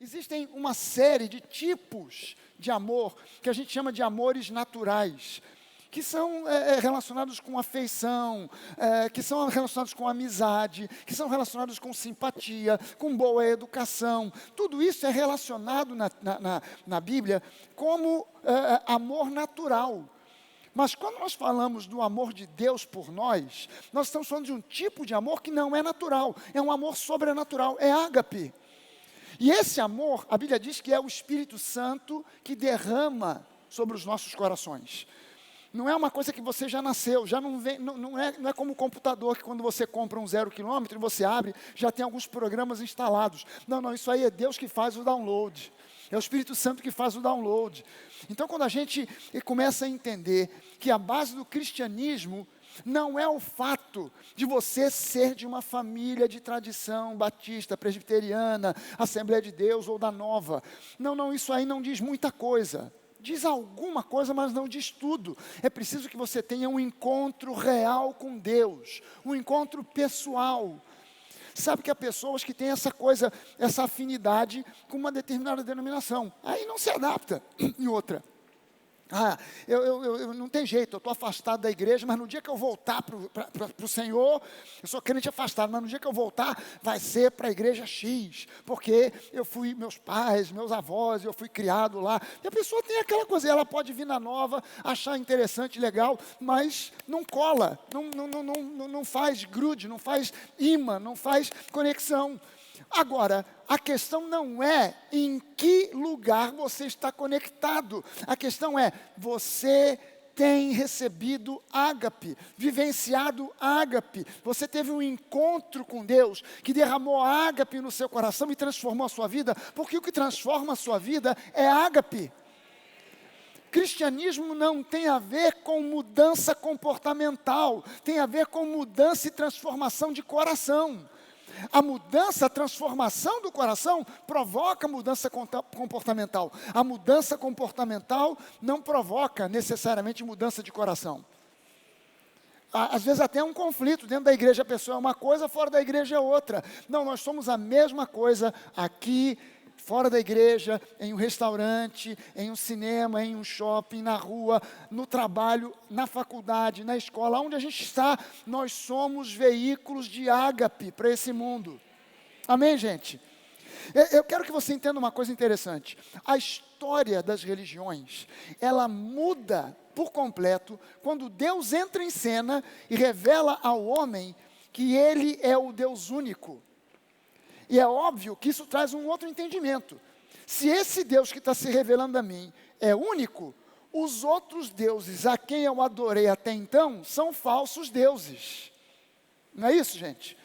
Existem uma série de tipos de amor que a gente chama de amores naturais, que são relacionados com afeição, que são relacionados com amizade, que são relacionados com simpatia, com boa educação. Tudo isso é relacionado na Bíblia como amor natural. Mas quando nós falamos do amor de Deus por nós estamos falando de um tipo de amor que não é natural, é um amor sobrenatural, é ágape. E esse amor, a Bíblia diz que é o Espírito Santo que derrama sobre os nossos corações. Não é uma coisa que você já nasceu, já não vem, não é como o computador, que quando você compra um 0 quilômetro e você abre, já tem alguns programas instalados. Não, isso aí é Deus que faz o download. É o Espírito Santo que faz o download. Então, quando a gente começa a entender que a base do cristianismo não é o fato de você ser de uma família de tradição batista, presbiteriana, Assembleia de Deus ou da Nova. Não, isso aí não diz muita coisa. Diz alguma coisa, mas não diz tudo. É preciso que você tenha um encontro real com Deus, um encontro pessoal. Sabe que há pessoas que têm essa coisa, essa afinidade com uma determinada denominação. Aí não se adapta em outra. Eu não tem jeito, eu estou afastado da igreja, mas no dia que eu voltar para o Senhor, eu sou crente afastado, mas no dia que eu voltar, vai ser para a igreja X, porque eu fui, meus pais, meus avós, eu fui criado lá. E a pessoa tem aquela coisa, ela pode vir na Nova, achar interessante, legal, mas não cola, não faz grude, não faz imã, não faz conexão. Agora, a questão não é em que lugar você está conectado. A questão é, você tem recebido ágape, vivenciado ágape. Você teve um encontro com Deus que derramou ágape no seu coração e transformou a sua vida, porque o que transforma a sua vida é ágape. Cristianismo não tem a ver com mudança comportamental, tem a ver com mudança e transformação de coração. A mudança, a transformação do coração provoca mudança comportamental. A mudança comportamental não provoca necessariamente mudança de coração. Às vezes até um conflito, dentro da igreja a pessoa é uma coisa, fora da igreja é outra. Não, nós somos a mesma coisa aqui, fora da igreja, em um restaurante, em um cinema, em um shopping, na rua, no trabalho, na faculdade, na escola, onde a gente está, nós somos veículos de ágape para esse mundo. Amém, gente? Eu quero que você entenda uma coisa interessante. A história das religiões, ela muda por completo quando Deus entra em cena e revela ao homem que ele é o Deus único. E é óbvio que isso traz um outro entendimento. Se esse Deus que está se revelando a mim é único, os outros deuses a quem eu adorei até então são falsos deuses. Não é isso, gente?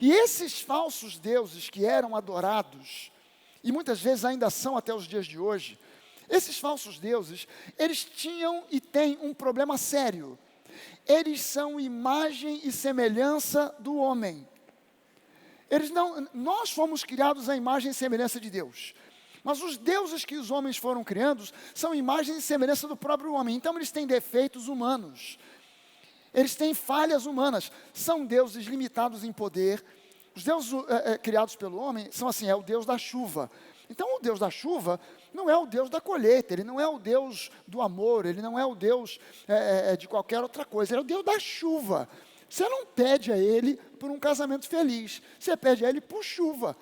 E esses falsos deuses que eram adorados, e muitas vezes ainda são até os dias de hoje, esses falsos deuses, eles tinham e têm um problema sério. Eles são imagem e semelhança do homem. Nós fomos criados à imagem e semelhança de Deus. Mas os deuses que os homens foram criando são imagem e semelhança do próprio homem. Então eles têm defeitos humanos. Eles têm falhas humanas. São deuses limitados em poder. Os deuses criados pelo homem são assim, é o Deus da chuva. Então o Deus da chuva não é o Deus da colheita, ele não é o Deus do amor, ele não é o Deus de qualquer outra coisa, ele é o Deus da chuva. Você não pede a Ele por um casamento feliz, você pede a Ele por chuva.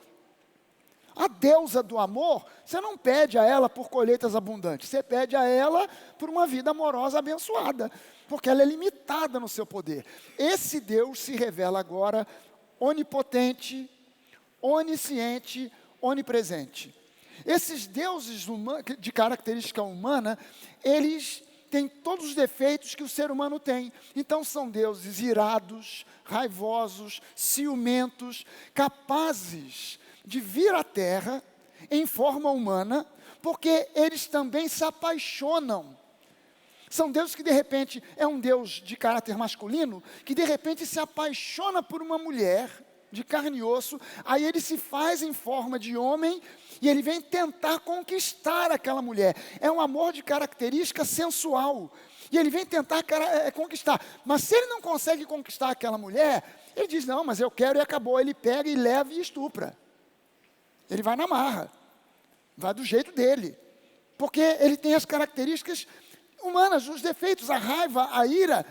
A deusa do amor, você não pede a ela por colheitas abundantes, você pede a ela por uma vida amorosa abençoada, porque ela é limitada no seu poder. Esse Deus se revela agora onipotente, onisciente, onipresente. Esses deuses de característica humana, eles tem todos os defeitos que o ser humano tem. Então são deuses irados, raivosos, ciumentos, capazes de vir à terra em forma humana, porque eles também se apaixonam. São deuses que de repente, é um Deus de caráter masculino, que de repente se apaixona por uma mulher de carne e osso, aí ele se faz em forma de homem, e ele vem tentar conquistar aquela mulher. É um amor de característica sensual. E ele vem tentar conquistar. Mas se ele não consegue conquistar aquela mulher, ele diz, não, mas eu quero e acabou. Ele pega e leva e estupra. Ele vai na marra. vai do jeito dele, porque ele tem as características humanas, os defeitos, a raiva, a ira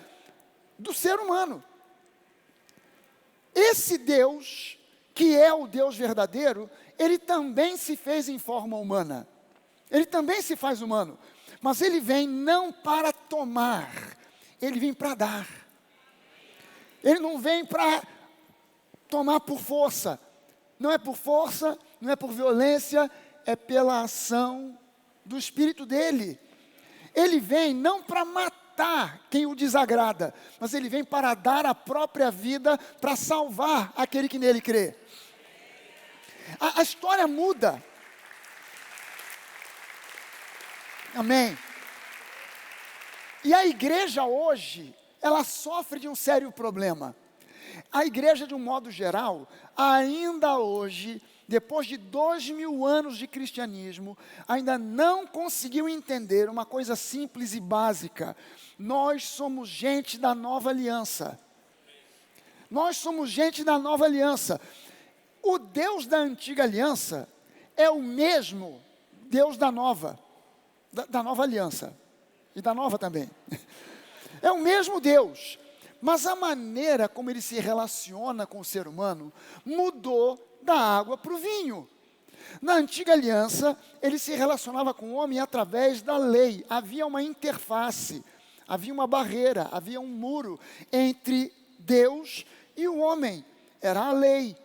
do ser humano. Esse Deus, que é o Deus verdadeiro, ele também se fez em forma humana. Ele também se faz humano. Mas ele vem não para tomar, ele vem para dar. Ele não vem para tomar por força. Não é por força, não é por violência, é pela ação do Espírito dele. Ele vem não para matar quem o desagrada, mas ele vem para dar a própria vida para salvar aquele que nele crê. A história muda. Amém. E a igreja hoje, ela sofre de um sério problema. A igreja, de um modo geral, ainda hoje, depois de 2000 anos de cristianismo, ainda não conseguiu entender uma coisa simples e básica. Nós somos gente da nova aliança. Nós somos gente da nova aliança. O Deus da antiga aliança é o mesmo Deus da nova aliança. E da nova também. É o mesmo Deus. Mas a maneira como ele se relaciona com o ser humano mudou da água para o vinho. Na antiga aliança, ele se relacionava com o homem através da lei. Havia uma interface, havia uma barreira, havia um muro entre Deus e o homem. Era a lei.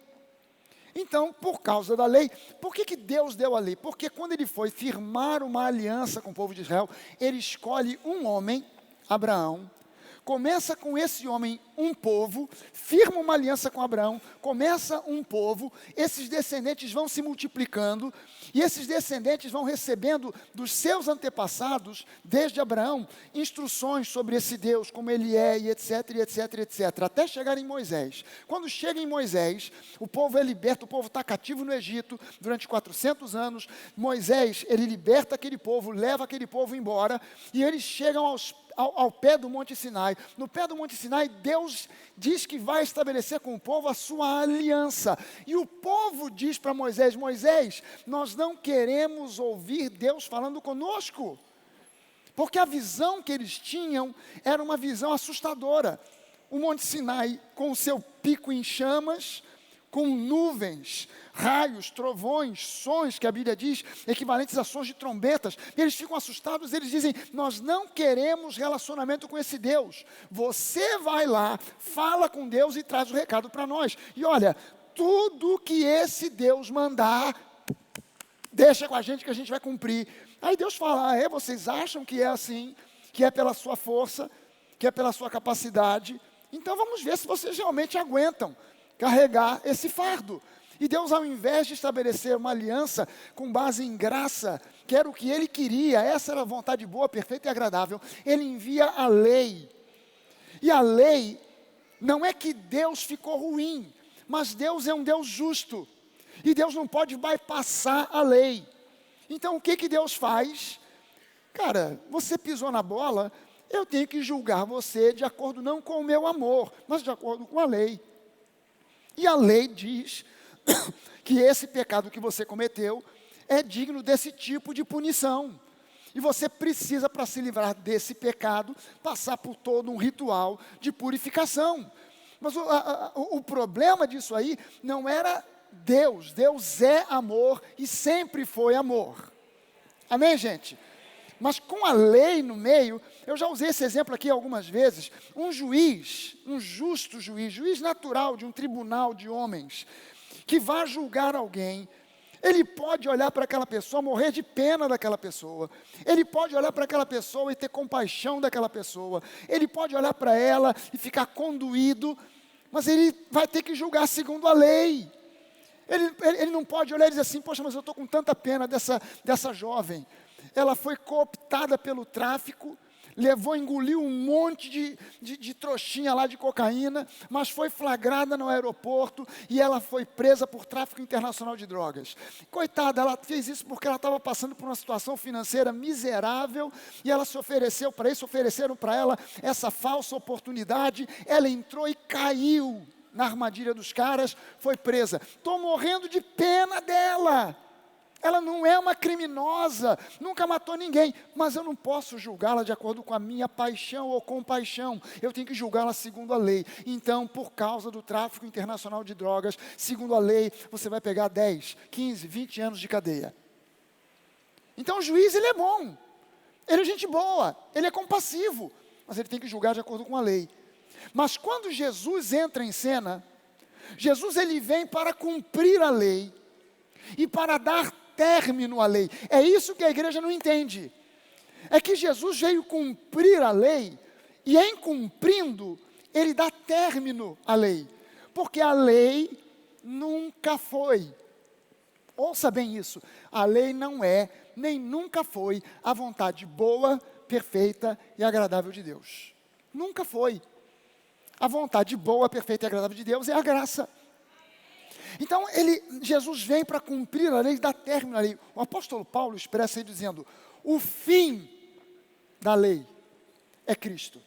Então, por causa da lei, por que Deus deu a lei? Porque quando ele foi firmar uma aliança com o povo de Israel, ele escolhe um homem, Abraão, começa com esse homem um povo, firma uma aliança com Abraão, começa um povo, esses descendentes vão se multiplicando, e esses descendentes vão recebendo dos seus antepassados, desde Abraão, instruções sobre esse Deus, como ele é, e etc, e etc, etc, até chegar em Moisés. Quando chega em Moisés, o povo é liberto, o povo está cativo no Egito, durante 400 anos, Moisés, ele liberta aquele povo, leva aquele povo embora, e eles chegam ao pé do Monte Sinai. No pé do Monte Sinai, Deus diz que vai estabelecer com o povo a sua aliança. E o povo diz para Moisés: Moisés, nós não queremos ouvir Deus falando conosco. Porque a visão que eles tinham era uma visão assustadora. O Monte Sinai com o seu pico em chamas, com nuvens, raios, trovões, sons, que a Bíblia diz, equivalentes a sons de trombetas. Eles ficam assustados, eles dizem: nós não queremos relacionamento com esse Deus. Você vai lá, fala com Deus e traz o recado para nós. E olha, tudo que esse Deus mandar, deixa com a gente que a gente vai cumprir. Aí Deus fala: vocês acham que é assim, que é pela sua força, que é pela sua capacidade? Então vamos ver se vocês realmente aguentam carregar esse fardo. E Deus, ao invés de estabelecer uma aliança com base em graça, que era o que ele queria, essa era a vontade boa, perfeita e agradável, ele envia a lei. E a lei, não é que Deus ficou ruim, mas Deus é um Deus justo. E Deus não pode bypassar a lei. Então o que Deus faz? Cara, você pisou na bola, eu tenho que julgar você de acordo não com o meu amor, mas de acordo com a lei. E a lei diz que esse pecado que você cometeu é digno desse tipo de punição. E você precisa, para se livrar desse pecado, passar por todo um ritual de purificação. Mas o problema disso aí não era Deus. Deus é amor e sempre foi amor. Amém, gente? Mas com a lei no meio, eu já usei esse exemplo aqui algumas vezes. Um juiz, um justo juiz, juiz natural de um tribunal de homens, que vai julgar alguém, ele pode olhar para aquela pessoa, morrer de pena daquela pessoa. Ele pode olhar para aquela pessoa e ter compaixão daquela pessoa. Ele pode olhar para ela e ficar conduído, mas ele vai ter que julgar segundo a lei. Ele não pode olhar e dizer assim: poxa, mas eu estou com tanta pena dessa jovem. Ela foi cooptada pelo tráfico, engoliu um monte de trouxinha lá de cocaína, mas foi flagrada no aeroporto e ela foi presa por tráfico internacional de drogas. Coitada, ela fez isso porque ela estava passando por uma situação financeira miserável e ela se ofereceu para isso, ofereceram para ela essa falsa oportunidade, ela entrou e caiu na armadilha dos caras, foi presa. Estou morrendo de pena dela. Ela não é uma criminosa, nunca matou ninguém, mas eu não posso julgá-la de acordo com a minha paixão ou compaixão. Eu tenho que julgá-la segundo a lei. Então, por causa do tráfico internacional de drogas, segundo a lei, você vai pegar 10, 15, 20 anos de cadeia. Então, o juiz, ele é bom, ele é gente boa, ele é compassivo, mas ele tem que julgar de acordo com a lei. Mas quando Jesus entra em cena, Jesus ele vem para cumprir a lei e para dar término à lei. É isso que a igreja não entende. É que Jesus veio cumprir a lei e em cumprindo, ele dá término à lei. Porque a lei nunca foi. Ouça bem isso. A lei não é, nem nunca foi, a vontade boa, perfeita e agradável de Deus. Nunca foi. A vontade boa, perfeita e agradável de Deus é a graça. Então, Jesus vem para cumprir a lei e dar término à lei. O apóstolo Paulo expressa aí dizendo, o fim da lei é Cristo.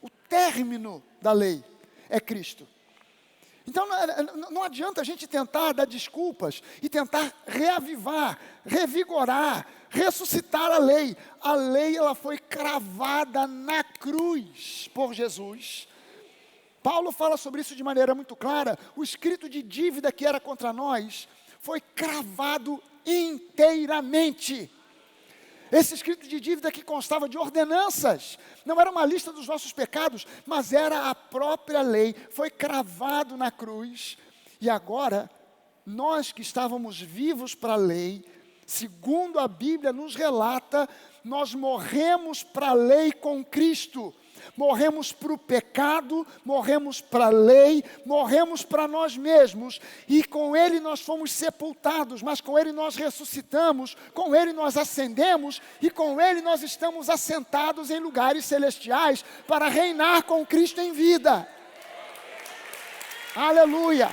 O término da lei é Cristo. Então, não adianta a gente tentar dar desculpas e tentar reavivar, revigorar, ressuscitar a lei. A lei, ela foi cravada na cruz por Jesus. Paulo fala sobre isso de maneira muito clara. O escrito de dívida que era contra nós foi cravado inteiramente. Esse escrito de dívida que constava de ordenanças, não era uma lista dos nossos pecados, mas era a própria lei, foi cravado na cruz. E agora, nós que estávamos vivos para a lei, segundo a Bíblia nos relata, nós morremos para a lei com Cristo. Morremos para o pecado, morremos para a lei, morremos para nós mesmos, e com Ele nós fomos sepultados, mas com Ele nós ressuscitamos, com Ele nós ascendemos, e com Ele nós estamos assentados em lugares celestiais, para reinar com Cristo em vida. Aleluia!